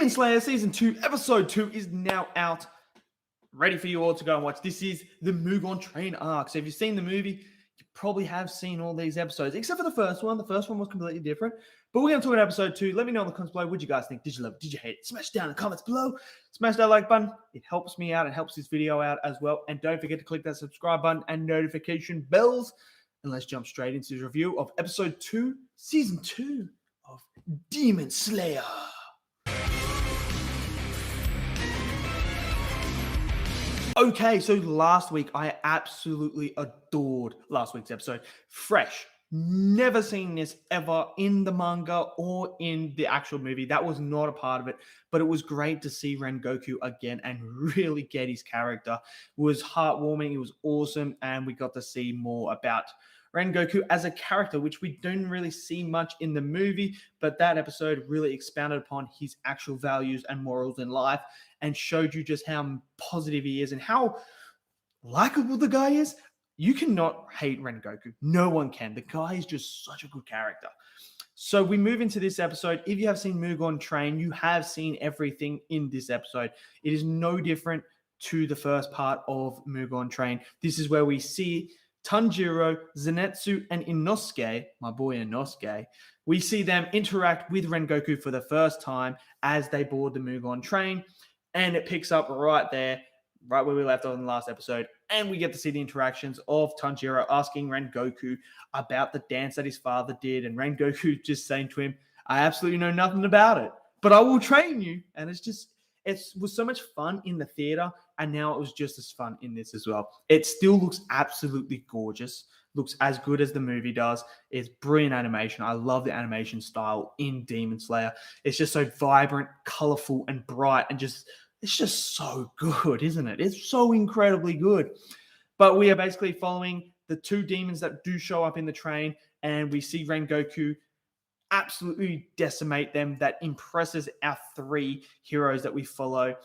Demon Slayer Season 2, Episode 2 is now out. Ready for you all to go and watch. This is the Mugen Train arc. So if you've seen the movie, you probably have seen all these episodes, except for the first one. The first one was completely different. But we're going to talk about Episode 2. Let me know in the comments below. What do you guys think? Did you love it? Did you hate it? Smash down in the comments below. Smash that like button. It helps me out. It helps this video out as well. And don't forget to click that subscribe button and notification bells. And let's jump straight into the review of Episode 2, Season 2 of Demon Slayer. Okay, so last week, I absolutely adored last week's episode. Fresh. Never seen this ever in the manga or in the actual movie. That was not a part of it, but it was great to see Rengoku again and really get his character. It was heartwarming, it was awesome, and we got to see more about Rengoku as a character, which we don't really see much in the movie, but that episode really expounded upon his actual values and morals in life and showed you just how positive he is and how likable the guy is. You cannot hate Rengoku. No one can. The guy is just such a good character. So we move into this episode. If you have seen Mugen Train, you have seen everything in this episode. It is no different to the first part of Mugen Train. This is where we see Tanjiro, Zenitsu, and Inosuke, my boy Inosuke, we see them interact with Rengoku for the first time as they board the Mugen Train, and it picks up right there, right where we left off in the last episode, and we get to see the interactions of Tanjiro asking Rengoku about the dance that his father did, and Rengoku just saying to him, I absolutely know nothing about it, but I will train you, and it was so much fun in the theater, and now it was just as fun in this as well. It still looks absolutely gorgeous, looks as good as the movie does. It's brilliant animation. I love the animation style in Demon Slayer. It's just so vibrant, colorful, and bright, and it's just so good, isn't it? It's so incredibly good. But we are basically following the two demons that do show up in the train, and we see Rengoku absolutely decimate them. That impresses our three heroes that we follow.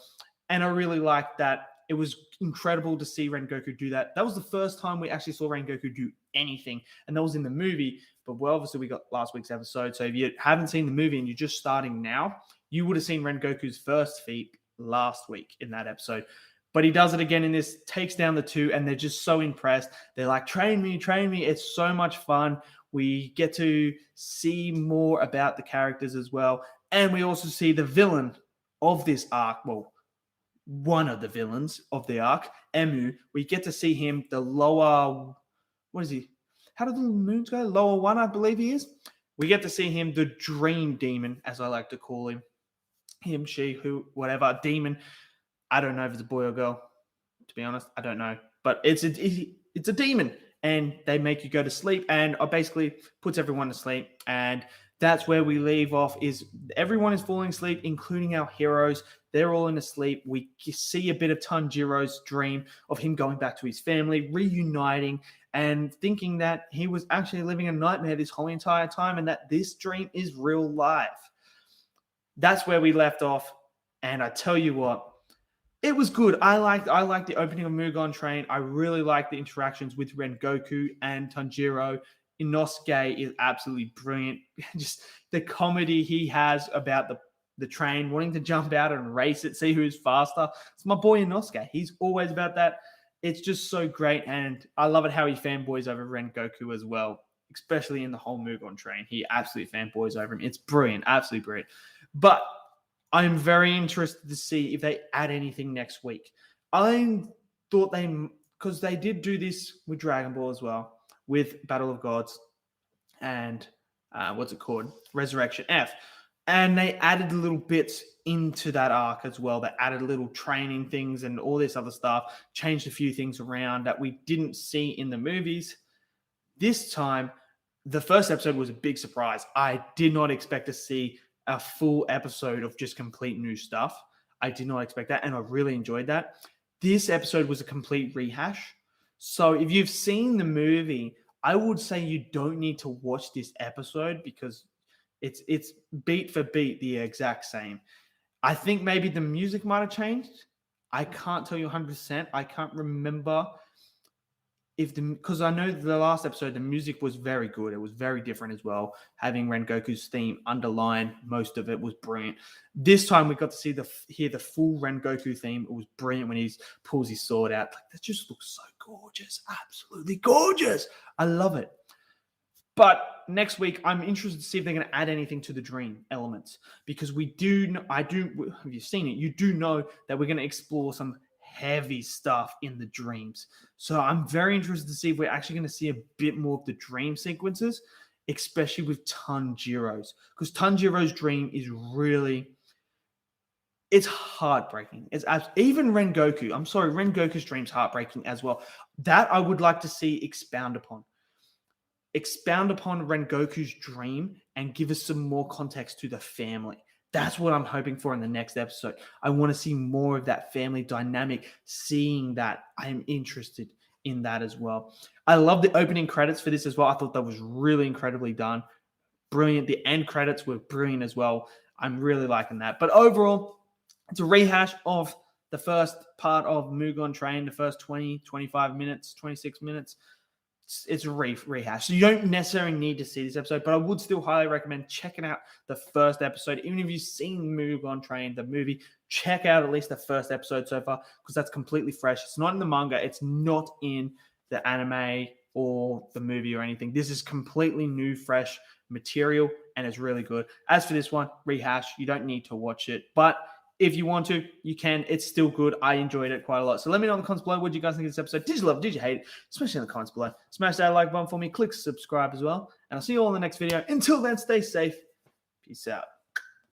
And I really like that. It was incredible to see Rengoku do that. That was the first time we actually saw Rengoku do anything. And that was in the movie. But well, obviously we got last week's episode. So if you haven't seen the movie and you're just starting now, you would have seen Rengoku's first feat last week in that episode. But he does it again in this, takes down the two, and they're just so impressed. They're like, train me, train me. It's so much fun. We get to see more about the characters as well. And we also see the villain of this arc. Well, one of the villains of the arc, Enmu. We get to see him, the lower, what is he? How do the moons go? Lower one, I believe he is. We get to see him, the dream demon, as I like to call him. Him, she, who, whatever, demon. I don't know if it's a boy or girl. To be honest, I don't know. But it's a demon. And they make you go to sleep, and it basically puts everyone to sleep. And that's where we leave off, is everyone is falling asleep, including our heroes. They're all in a sleep. We see a bit of Tonjiro'S dream of him going back to his family, reuniting, and thinking that he was actually living a nightmare this whole entire time, and that this dream is real life. That's where we left off. And I tell you what, it was good. I liked the opening of Mugen Train. I really liked the interactions with Rengoku and Tanjiro. Inosuke is absolutely brilliant. Just the comedy he has about the train, wanting to jump out and race it, see who's faster. It's my boy Inosuke. He's always about that. It's just so great, and I love it how he fanboys over Rengoku as well, especially in the whole Mugen Train. He absolutely fanboys over him. It's brilliant, absolutely brilliant. But I'm very interested to see if they add anything next week. I thought because they did do this with Dragon Ball as well, with Battle of Gods and what's it called? Resurrection F. And they added little bits into that arc as well. They added little training things and all this other stuff, changed a few things around that we didn't see in the movies. This time, the first episode was a big surprise. I did not expect to see a full episode of just complete new stuff. I did not expect that, and I really enjoyed that. This episode was a complete rehash. So if you've seen the movie, I would say you don't need to watch this episode because it's beat for beat the exact same. I think maybe the music might have changed. I can't tell you 100%. I can't remember because I know the last episode, the music was very good. It was very different as well. Having Rengoku's theme underline most of it was brilliant. This time we got to hear the full Rengoku theme. It was brilliant when he pulls his sword out. Like, that just looks so gorgeous. Absolutely gorgeous. I love it. But next week, I'm interested to see if they're going to add anything to the dream elements, because have you seen it? You do know that we're going to explore some heavy stuff in the dreams. So I'm very interested to see if we're actually going to see a bit more of the dream sequences, especially with Tonjiro's, because Tonjiro's dream is it's heartbreaking. Even Rengoku. I'm sorry, Rengoku's dream's heartbreaking as well. That I would like to see expound upon Rengoku's dream and give us some more context to the family. That's what I'm hoping for in the next episode. I want to see more of that family dynamic. Seeing that, I'm interested in that as well. I love the opening credits for this as well. I thought that was really incredibly done. Brilliant. The end credits were brilliant as well. I'm really liking that. But overall, it's a rehash of the first part of Mugen Train, the first 20, 25 minutes, 26 minutes. It's a rehash. So you don't necessarily need to see this episode, but I would still highly recommend checking out the first episode. Even if you've seen Mugen Train, the movie, check out at least the first episode so far, because that's completely fresh. It's not in the manga. It's not in the anime or the movie or anything. This is completely new, fresh material, and it's really good. As for this one, rehash, you don't need to watch it, but if you want to, you can. It's still good. I enjoyed it quite a lot. So let me know in the comments below. What do you guys think of this episode? Did you love it? Did you hate it? Especially in the comments below. Smash that like button for me. Click subscribe as well. And I'll see you all in the next video. Until then, stay safe. Peace out.